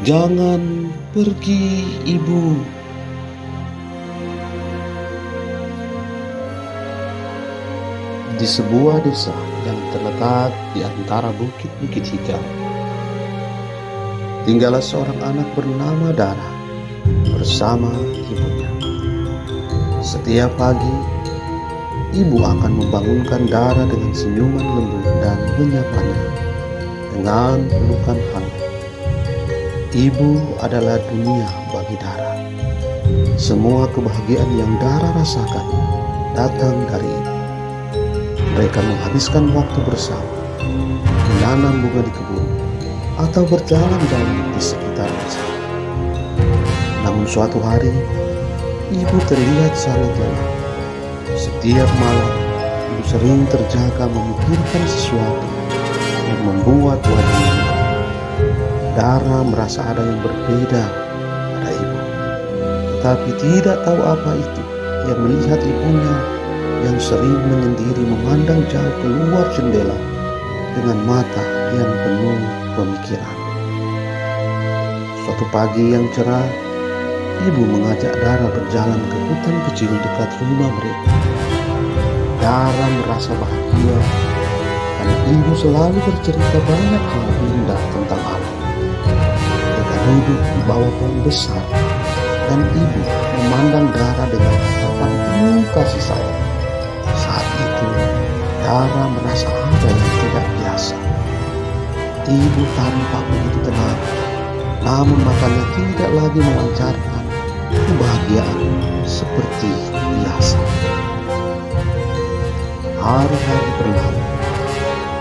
Jangan pergi, Ibu. Di sebuah desa yang terletak di antara bukit-bukit hijau, tinggallah seorang anak bernama Dara bersama ibunya. Setiap pagi, ibu akan membangunkan Dara dengan senyuman lembut dan menyapanya dengan pelukan hangat. Ibu adalah dunia bagi Dara. Semua kebahagiaan yang Dara rasakan datang dari ibu. Mereka menghabiskan waktu bersama, menanam bunga di kebun, atau berjalan-jalan di sekitar desa. Namun suatu hari, ibu terlihat sangat lelah. Setiap malam, ibu sering terjaga memikirkan sesuatu yang membuat wajahnya merah. Dara merasa ada yang berbeda pada ibu, tetapi tidak tahu apa itu. Ia melihat ibunya yang sering menyendiri memandang jauh keluar jendela dengan mata yang penuh pemikiran. Suatu pagi yang cerah, ibu mengajak Dara berjalan ke hutan kecil dekat rumah mereka. Dara merasa bahagia karena ibu selalu bercerita banyak hal indah tentang alam. Mereka duduk di bawah pohon besar dan ibu memandang Dara dengan tatapan penuh kasih sayang. Saat itu, Dara merasa ada yang tidak biasa. Ibu tampak begitu tenang, namun matanya tidak lagi memancarkan kebahagiaan seperti biasa. Hari-hari berlalu,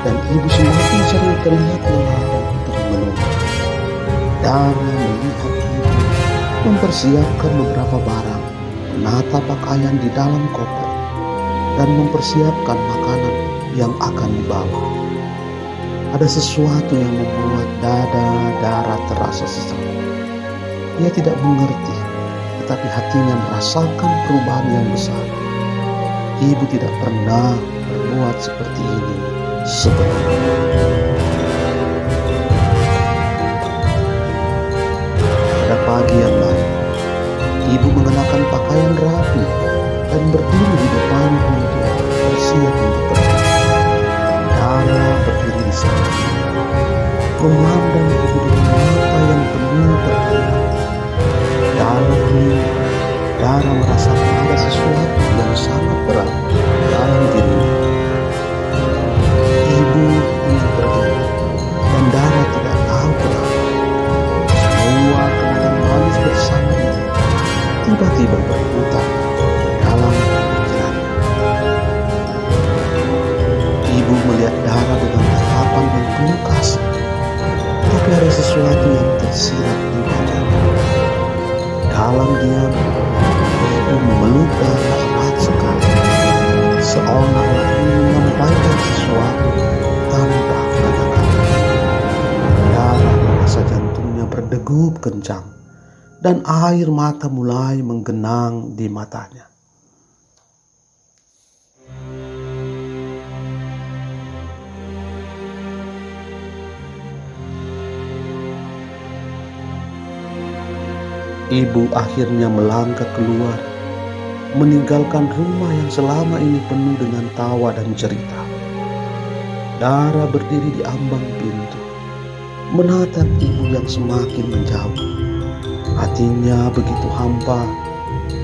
dan ibu semakin sering terlihat lelah dan termenung. Dara melihat ibu mempersiapkan beberapa barang, menata pakaian di dalam koper, dan mempersiapkan makanan yang akan dibawa. Ada sesuatu yang membuat dada Dara terasa sesak. Ia tidak mengerti, tetapi hatinya merasakan perubahan yang besar. Ibu tidak pernah berbuat seperti ini sebelumnya. Pada pagi yang lain, ibu mengenakan pakaian rapi dan berdiri di depan pintu bersiap untuk pergi. Dara berdiri di sana, memandang ibu dengan mata yang penuh bertanya. Dalam ini, Dara merasakan ada sesuatu yang sangat berat dalam dirinya. Ibu ingin pergi, dan Dara tidak tahu kenapa. Semua kenangan manis bersama ibu tiba-tiba berputar dalam pikirannya. Ibu melihat Dara dengan tatapan yang penuh kasih, tapi ada sesuatu yang tersirat di wajahnya. Dalam diam, ibu memeluk Dara erat sekali, seolah-olah ingin menyampaikan sesuatu tanpa kata-kata. Dara merasa jantungnya berdegup kencang, dan air mata mulai menggenang di matanya. Ibu akhirnya melangkah keluar, meninggalkan rumah yang selama ini penuh dengan tawa dan cerita. Dara berdiri di ambang pintu, menatap ibu yang semakin menjauh. Hatinya begitu hampa,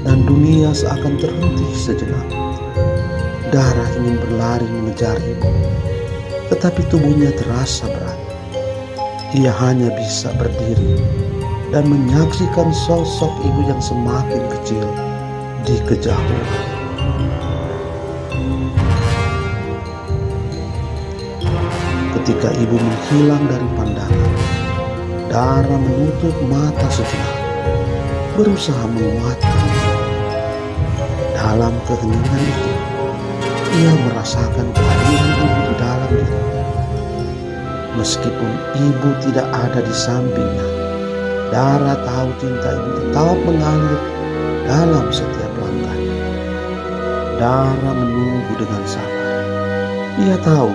dan dunia seakan terhenti sejenak. Dara ingin berlari mengejar ibu, tetapi tubuhnya terasa berat. Ia hanya bisa berdiri dan menyaksikan sosok ibu yang semakin kecil di kejauhan. Ketika ibu menghilang dari pandangan, Dara menutup mata sejenak, berusaha menguatkan diri. Dalam keheningan itu, ia merasakan kehadiran ibu di dalam diri. Meskipun ibu tidak ada di sampingnya, Dara tahu cinta ibu tetap mengalir dalam setiap langkahnya. Dara menunggu dengan sabar. Ia tahu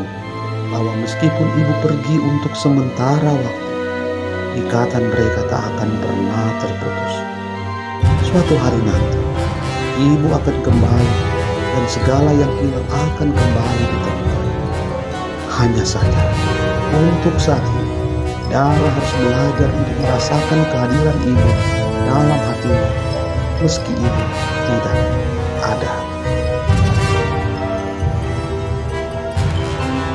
bahwa meskipun ibu pergi untuk sementara waktu, ikatan mereka tak akan pernah terputus. Suatu hari nanti, ibu akan kembali dan segala yang hilang akan kembali ditemukan. Hanya saja, untuk saat ini, Dara harus belajar untuk merasakan kehadiran ibu dalam hatinya, meski ibu tidak ada.